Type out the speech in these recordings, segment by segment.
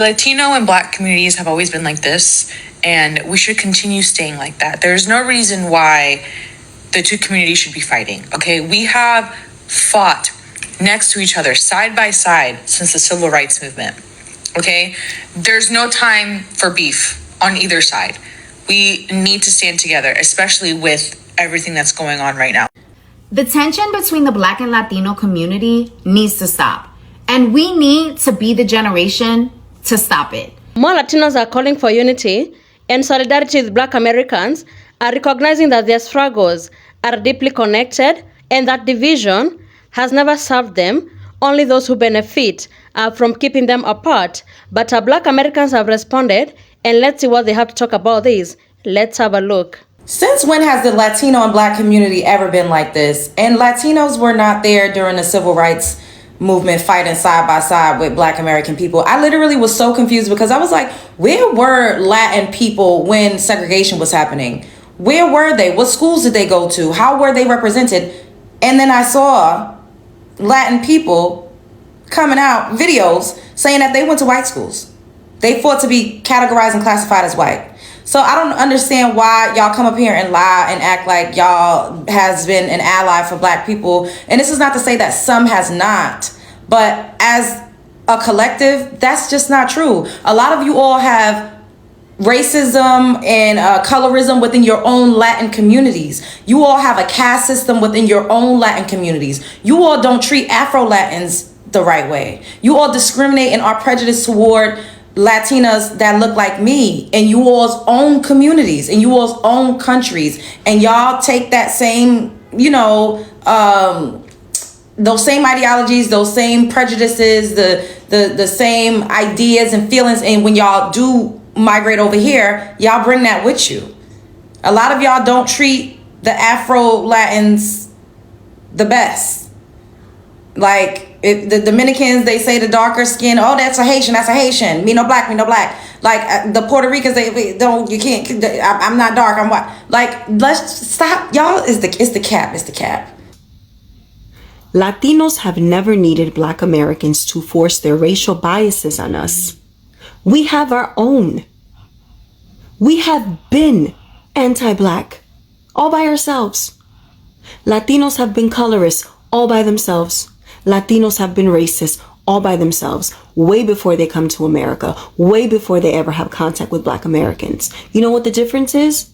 Latino and Black communities have always been like this, and we should continue staying like that. There's no reason why the two communities should be fighting, okay? We have fought next to each other, side by side, since the Civil Rights Movement, okay? There's no time for beef on either side. We need to stand together, especially with everything that's going on right now. The tension between the Black and Latino community needs to stop, and we need to be the generation to stop it. More Latinos are calling for unity and solidarity with Black Americans, are recognizing that their struggles are deeply connected and that division has never served them. Only those who benefit from keeping them apart. But Black Americans have responded, and let's see what they have to talk about this. Let's have a look. Since when has the Latino and Black community ever been like this? And Latinos were not there during the Civil Rights Movement fighting side by side with Black American people. I literally was so confused because I was like, where were Latin people when segregation was happening? Where were they? What schools did they go to? How were they represented? And then I saw Latin people coming out videos saying that they went to white schools. They fought to be categorized and classified as white. So I don't understand why y'all come up here and lie and act like y'all has been an ally for Black people. And this is not to say that some has not, but as a collective, that's just not true. A lot of you all have racism and colorism within your own Latin communities. You all have a caste system within your own Latin communities. You all don't treat Afro-Latins the right way. You all discriminate and are prejudiced toward Latinas that look like me in you all's own communities, in you all's own countries, and y'all take that same, those same ideologies, those same prejudices, the same ideas and feelings, and when y'all do migrate over here, y'all bring that with you. A lot of y'all don't treat the Afro-Latins the best. Like, the Dominicans, they say the darker skin, oh, that's a Haitian, me no black. Like the Puerto Ricans, they don't, you can't, I'm not dark, I'm white. Like, let's stop, y'all. It's the cap. Latinos have never needed Black Americans to force their racial biases on us. We have our own. We have been anti-Black all by ourselves. Latinos have been colorists all by themselves. Latinos have been racist all by themselves, way before they come to America, way before they ever have contact with Black Americans. You know what the difference is?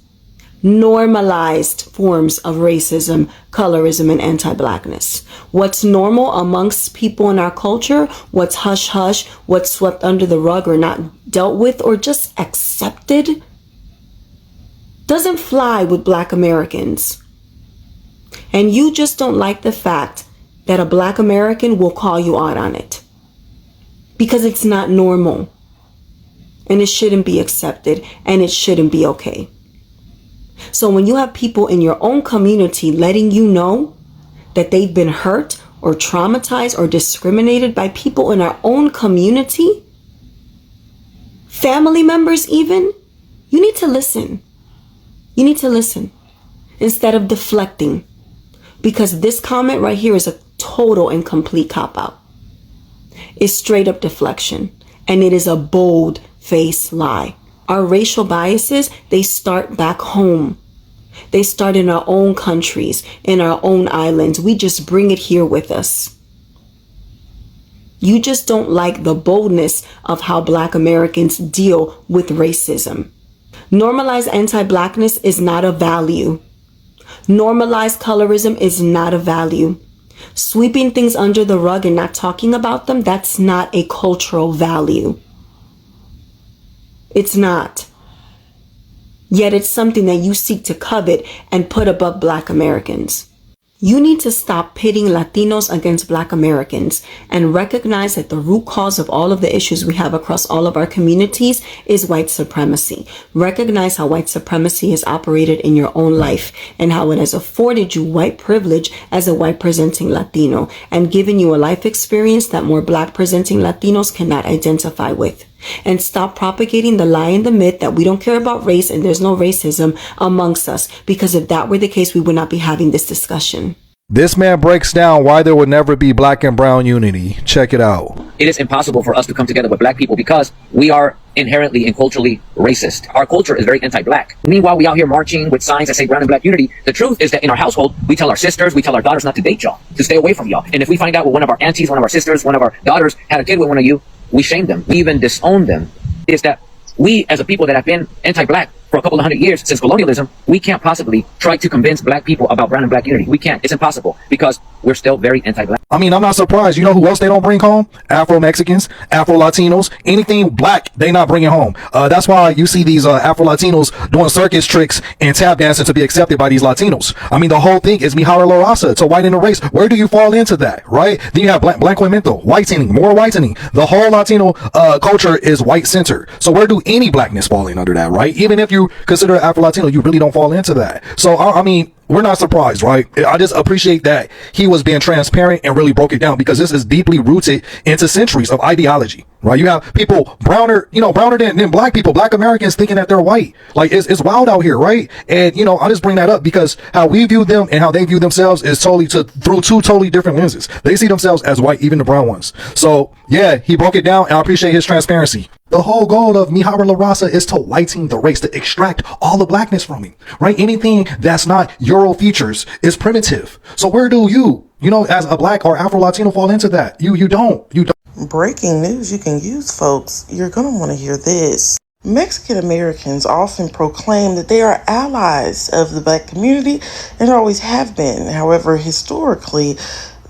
Normalized forms of racism, colorism, and anti-Blackness. What's normal amongst people in our culture, what's hush-hush, what's swept under the rug or not dealt with or just accepted, doesn't fly with Black Americans. And you just don't like the fact that a Black American will call you out on it because it's not normal and it shouldn't be accepted and it shouldn't be okay. So when you have people in your own community letting you know that they've been hurt or traumatized or discriminated by people in our own community, family members even, you need to listen. You need to listen instead of deflecting, because this comment right here is a total and complete cop-out. It's straight up deflection, and it is a bold-faced lie. Our racial biases, they start back home. They start in our own countries, in our own islands. We just bring it here with us. You just don't like the boldness of how Black Americans deal with racism. Normalized anti-Blackness is not a value. Normalized colorism is not a value. Sweeping things under the rug and not talking about them, that's not a cultural value. It's not. Yet it's something that you seek to covet and put above Black Americans. You need to stop pitting Latinos against Black Americans and recognize that the root cause of all of the issues we have across all of our communities is white supremacy. Recognize how white supremacy has operated in your own life and how it has afforded you white privilege as a white presenting Latino and given you a life experience that more Black presenting Latinos cannot identify with. And stop propagating the lie and the myth that we don't care about race and there's no racism amongst us, because if that were the case, we would not be having this discussion. This man breaks down why there would never be black and brown unity. Check it out. It is impossible for us to come together with black people because we are inherently and culturally racist. Our culture is very anti-black. Meanwhile, we out here marching with signs that say brown and black unity. The truth is that in our household, we tell our sisters, we tell our daughters not to date y'all, to stay away from y'all. And if we find out one of our aunties, one of our sisters, one of our daughters had a kid with one of you, we shame them. We even disown them. Is that we, as a people that have been anti-black for a couple of 100 years since colonialism, we can't possibly try to convince black people about brown and black unity. We can't. It's impossible because we're still very anti-black. I mean, I'm not surprised. You know who else they don't bring home? Afro-Mexicans, Afro-Latinos, anything black, they not bringing home. That's why you see these Afro-Latinos doing circus tricks and tap dancing to be accepted by these Latinos. I mean, the whole thing is Mihara La Raza, to whiten the race. Where do you fall into that, right? Then you have blanqueamiento, whitening, more whitening. The whole Latino culture is white-centered. So where do any blackness fall in under that, right? Even if you consider Afro-Latino, you really don't fall into that. So, I mean, we're not surprised, right? I just appreciate that he was being transparent and really broke it down, because this is deeply rooted into centuries of ideology, right? You have people browner than black people, black Americans thinking that they're white. Like, it's wild out here, right? And, I just bring that up because how we view them and how they view themselves is through two totally different lenses. They see themselves as white, even the brown ones. So, yeah, he broke it down, and I appreciate his transparency. The whole goal of Mihara La Raza is to whiten the race, to extract all the blackness from it, right? Anything that's not Euro features is primitive. So where do you, as a black or Afro-Latino fall into that? You don't. Breaking news you can use, folks. You're going to want to hear this. Mexican Americans often proclaim that they are allies of the black community and always have been. However, historically,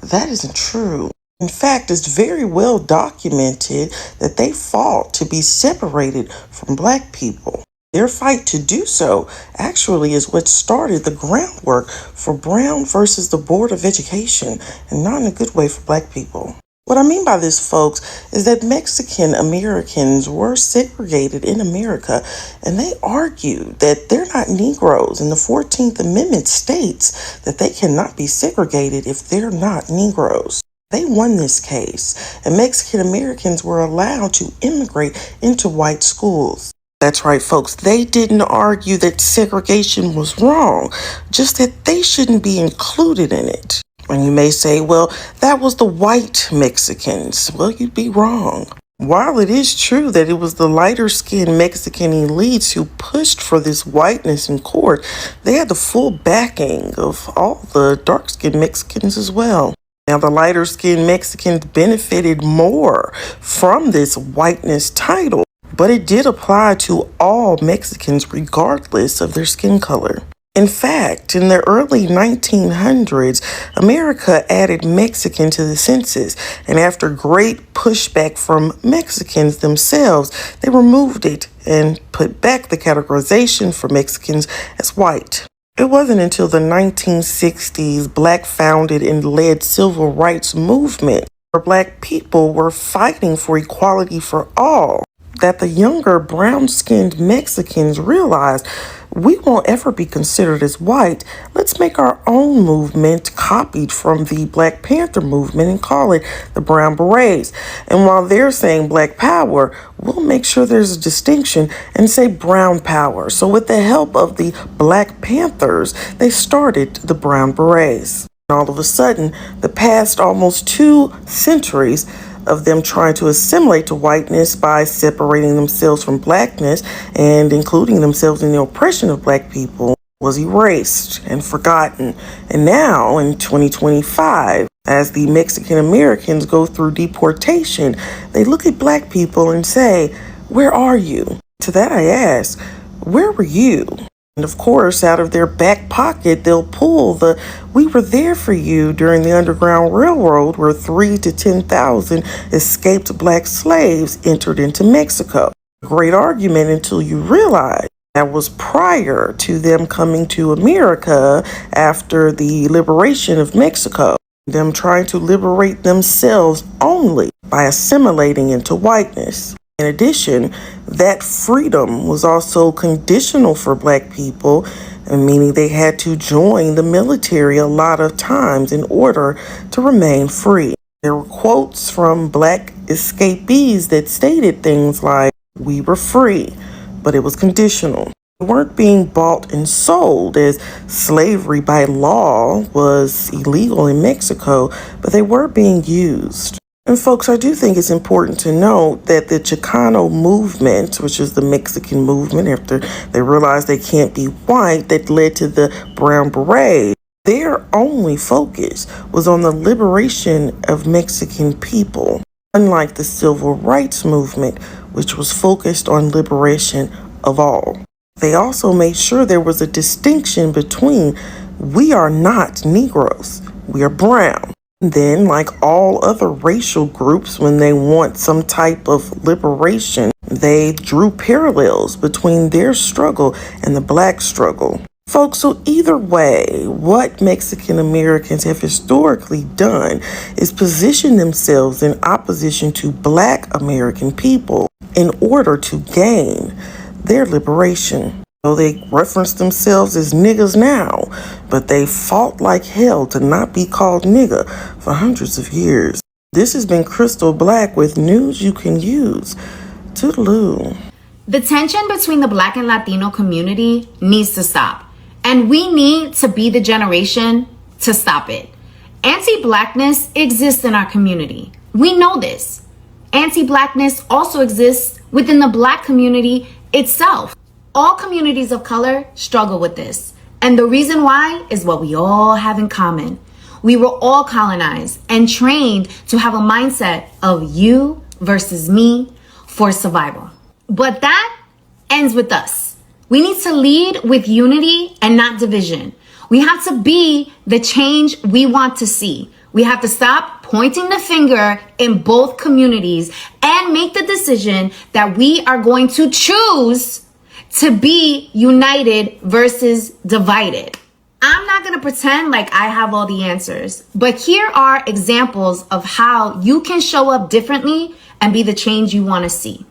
that isn't true. In fact, it's very well documented that they fought to be separated from black people. Their fight to do so actually is what started the groundwork for Brown versus the Board of Education, and not in a good way for black people. What I mean by this, folks, is that Mexican Americans were segregated in America, and they argued that they're not Negroes, and the 14th Amendment states that they cannot be segregated if they're not Negroes. They won this case, and Mexican Americans were allowed to immigrate into white schools. That's right, folks. They didn't argue that segregation was wrong, just that they shouldn't be included in it. And you may say, well, that was the white Mexicans. Well, you'd be wrong. While it is true that it was the lighter-skinned Mexican elites who pushed for this whiteness in court, they had the full backing of all the dark-skinned Mexicans as well. Now, the lighter-skinned Mexicans benefited more from this whiteness title, but it did apply to all Mexicans regardless of their skin color. In fact, in the early 1900s, America added Mexican to the census, and after great pushback from Mexicans themselves, they removed it and put back the categorization for Mexicans as white. It wasn't until the 1960s Black-founded and led civil rights movement, where Black people were fighting for equality for all, that the younger brown-skinned Mexicans realized we won't ever be considered as white. Let's make our own movement copied from the Black Panther movement and call it the Brown Berets. And while they're saying Black Power, we'll make sure there's a distinction and say Brown Power. So with the help of the Black Panthers, they started the Brown Berets. And all of a sudden, the past almost 2 centuries of them trying to assimilate to whiteness by separating themselves from blackness and including themselves in the oppression of black people was erased and forgotten. And now, in 2025, as the Mexican Americans go through deportation, they look at black people and say, "Where are you?" To that I ask, where were you? And of course, out of their back pocket, they'll pull the "we were there for you" during the Underground Railroad, where 3,000 to 10,000 escaped black slaves entered into Mexico. Great argument until you realize that was prior to them coming to America after the liberation of Mexico. Them trying to liberate themselves only by assimilating into whiteness. In addition, that freedom was also conditional for black people, meaning they had to join the military a lot of times in order to remain free. There were quotes from black escapees that stated things like, "We were free, but it was conditional." They weren't being bought and sold, as slavery by law was illegal in Mexico, but they were being used. And folks, I do think it's important to note that the Chicano movement, which is the Mexican movement after they realized they can't be white, that led to the Brown Beret, their only focus was on the liberation of Mexican people, unlike the Civil Rights Movement, which was focused on liberation of all. They also made sure there was a distinction between we are not Negroes, we are brown. Then, like all other racial groups, when they want some type of liberation, they drew parallels between their struggle and the black struggle. Folks, so either way, what Mexican Americans have historically done is position themselves in opposition to Black American people in order to gain their liberation. So they reference themselves as niggas now, but they fought like hell to not be called nigga for hundreds of years. This has been Crystal Black with news you can use. Toodaloo. The tension between the Black and Latino community needs to stop. And we need to be the generation to stop it. Anti-Blackness exists in our community. We know this. Anti-Blackness also exists within the Black community itself. All communities of color struggle with this. And the reason why is what we all have in common. We were all colonized and trained to have a mindset of you versus me for survival. But that ends with us. We need to lead with unity and not division. We have to be the change we want to see. We have to stop pointing the finger in both communities and make the decision that we are going to choose to be united versus divided. I'm not going to pretend like I have all the answers, but here are examples of how you can show up differently and be the change you want to see.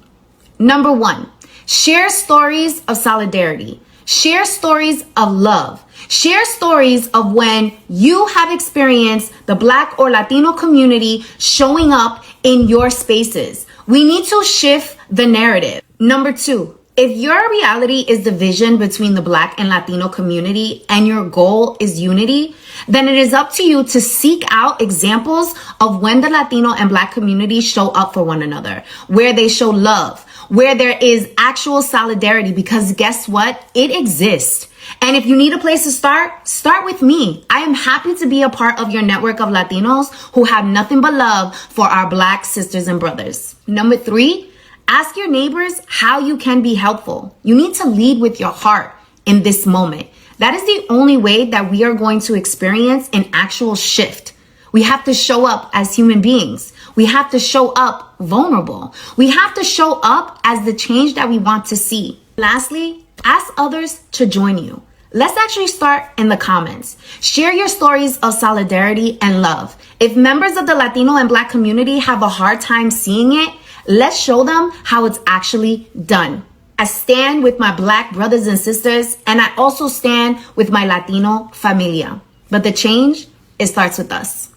Number 1. Share stories of solidarity. Share stories of love. Share stories of when you have experienced the Black or Latino community showing up in your spaces. We need to shift the narrative. Number 2, if your reality is division between the Black and Latino community and your goal is unity, then it is up to you to seek out examples of when the Latino and Black communities show up for one another, where they show love, where there is actual solidarity, because guess what? It exists. And if you need a place to start with me. I am happy to be a part of your network of Latinos who have nothing but love for our Black sisters and brothers. Number 3, ask your neighbors how you can be helpful. You need to lead with your heart in this moment. That is the only way that we are going to experience an actual shift. We have to show up as human beings. We have to show up vulnerable. We have to show up as the change that we want to see. Lastly, ask others to join you. Let's actually start in the comments. Share your stories of solidarity and love. If members of the Latino and Black community have a hard time seeing it, let's show them how it's actually done. I stand with my Black brothers and sisters, and I also stand with my Latino familia. But the change, it starts with us.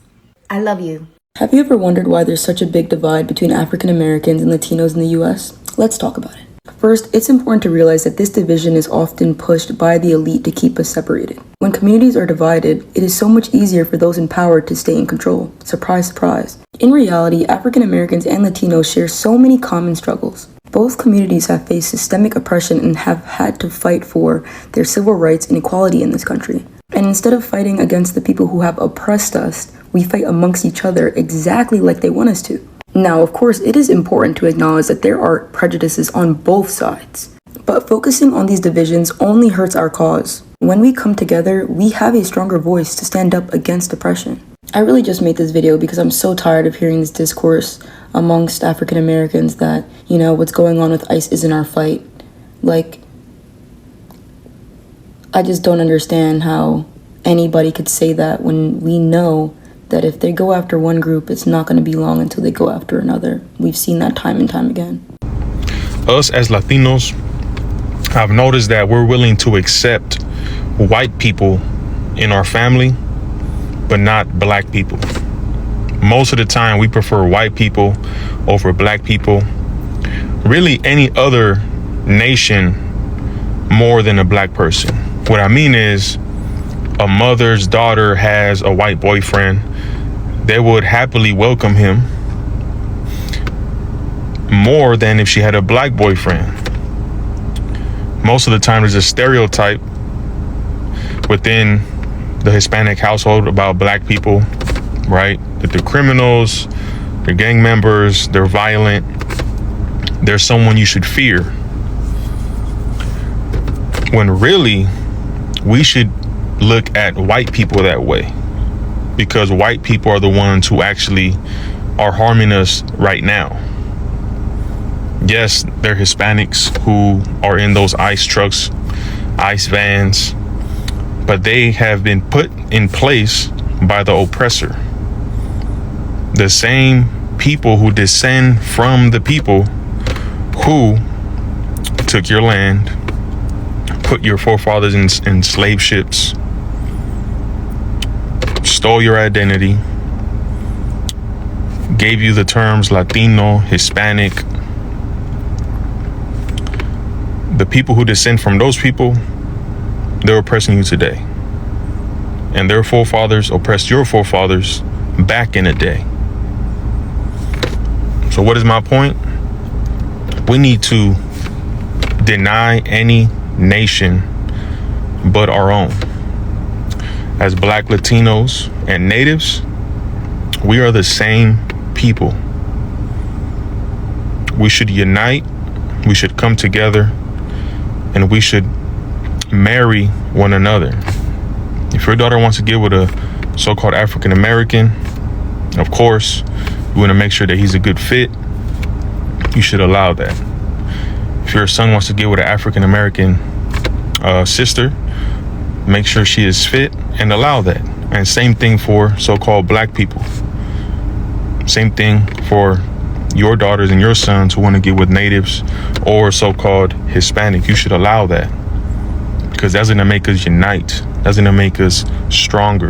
I love you. Have you ever wondered why there's such a big divide between African Americans and Latinos in the US? Let's talk about it. First, it's important to realize that this division is often pushed by the elite to keep us separated. When communities are divided, it is so much easier for those in power to stay in control. Surprise, surprise. In reality, African Americans and Latinos share so many common struggles. Both communities have faced systemic oppression and have had to fight for their civil rights and equality in this country. And instead of fighting against the people who have oppressed us, we fight amongst each other exactly like they want us to. Now, of course, it is important to acknowledge that there are prejudices on both sides. But focusing on these divisions only hurts our cause. When we come together, we have a stronger voice to stand up against oppression. I really just made this video because I'm so tired of hearing this discourse amongst African Americans that, what's going on with ICE isn't our fight. I just don't understand how anybody could say that when we know that if they go after one group, it's not going to be long until they go after another. We've seen that time and time again. Us as Latinos, I've noticed that we're willing to accept white people in our family, but not Black people. Most of the time, we prefer white people over Black people. Really, any other nation more than a black person. What I mean is, a mother's daughter has a white boyfriend, they would happily welcome him more than if she had a black boyfriend. Most of the time, there's a stereotype within the Hispanic household about black people, right? That they're criminals, they're gang members, they're violent, they're someone you should fear. When really, we should look at white people that way, because white people are the ones who actually are harming us right now. Yes, they're Hispanics who are in those ICE trucks, ICE vans, but they have been put in place by the oppressor. The same people who descend from the people who took your land, put your forefathers in slave ships, stole your identity, gave you the terms Latino, Hispanic. The people who descend from those people, they're oppressing you today. And their forefathers oppressed your forefathers back in the day. So what is my point? We need to deny any nation but our own. As Black Latinos and Natives, we are the same people. We should unite, we should come together, and we should marry one another. If your daughter wants to get with a so-called African American, of course, you want to make sure that he's a good fit. You should allow that. If your son wants to get with an African American sister, make sure she is fit and allow that. And same thing for so-called black people. Same thing for your daughters and your sons who want to get with natives or so-called Hispanic. You should allow that, because that's going to make us unite. That's going to make us stronger.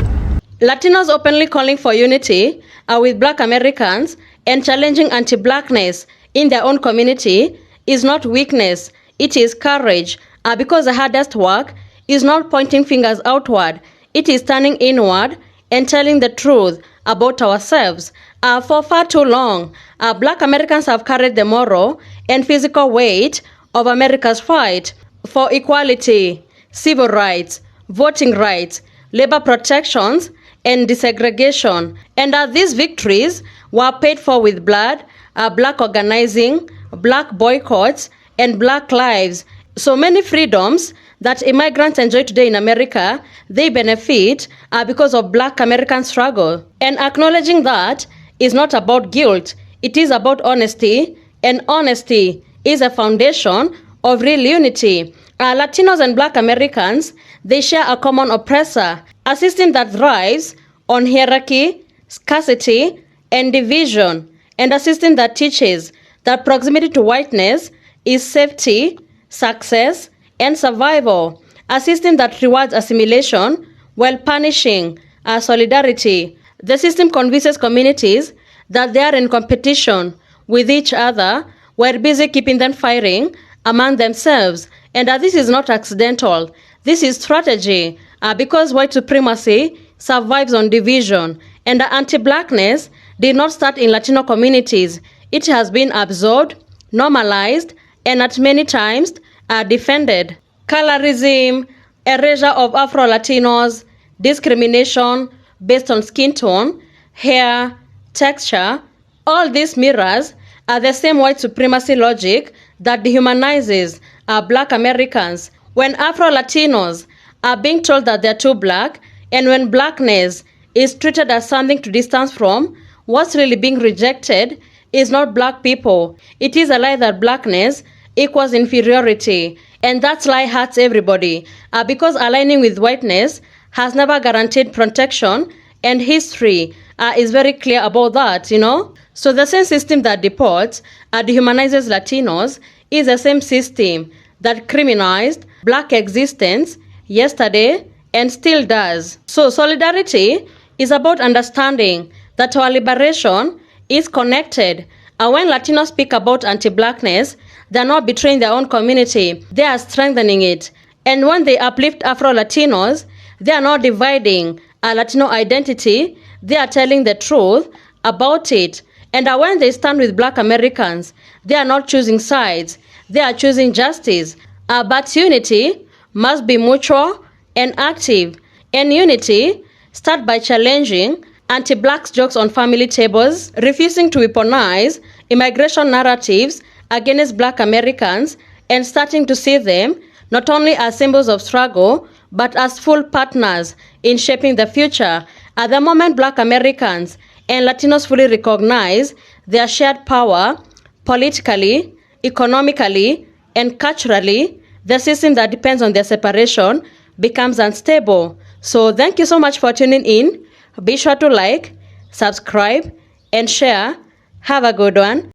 Latinos openly calling for unity with Black Americans and challenging anti-Blackness in their own community is not weakness, it is courage. Because the hardest work is not pointing fingers outward, it is turning inward and telling the truth about ourselves. For far too long, Black Americans have carried the moral and physical weight of America's fight for equality, civil rights, voting rights, labor protections, and desegregation. And these victories were paid for with blood, Black organizing, Black boycotts, and Black lives. So many freedoms that immigrants enjoy today in America, they benefit because of Black American struggle. And acknowledging that is not about guilt, it is about honesty, and honesty is a foundation of real unity. Latinos and Black Americans, they share a common oppressor, a system that thrives on hierarchy, scarcity, and division, and a system that teaches that proximity to whiteness is safety, success, and survival. A system that rewards assimilation while punishing solidarity. The system convinces communities that they are in competition with each other while busy keeping them fighting among themselves. And this is not accidental. This is strategy because white supremacy survives on division. And the anti-Blackness did not start in Latino communities. It has been absorbed, normalized, and at many times defended. Colorism, erasure of Afro-Latinos, discrimination based on skin tone, hair, texture, all these mirrors are the same white supremacy logic that dehumanizes Black Americans. When Afro-Latinos are being told that they're too Black, and when Blackness is treated as something to distance from, what's really being rejected is not Black people. It is a lie that Blackness equals inferiority. And that lie hurts everybody because aligning with whiteness has never guaranteed protection, and history is very clear about that, you know. So the same system that deports, dehumanizes Latinos is the same system that criminalized Black existence yesterday and still does. So solidarity is about understanding that our liberation is connected. And when Latinos speak about anti-Blackness, They are not betraying their own community. They are strengthening it. And when they uplift Afro-Latinos, they are not dividing a Latino identity. They are telling the truth about it. And when they stand with Black Americans, they are not choosing sides. They are choosing justice. But unity must be mutual and active. And unity starts by challenging anti-Black jokes on family tables, refusing to weaponize immigration narratives against Black Americans, and starting to see them not only as symbols of struggle, but as full partners in shaping the future. At the moment, Black Americans and Latinos fully recognize their shared power politically, economically, and culturally, the system that depends on their separation becomes unstable. So thank you so much for tuning in. Be sure to like, subscribe, and share. Have a good one.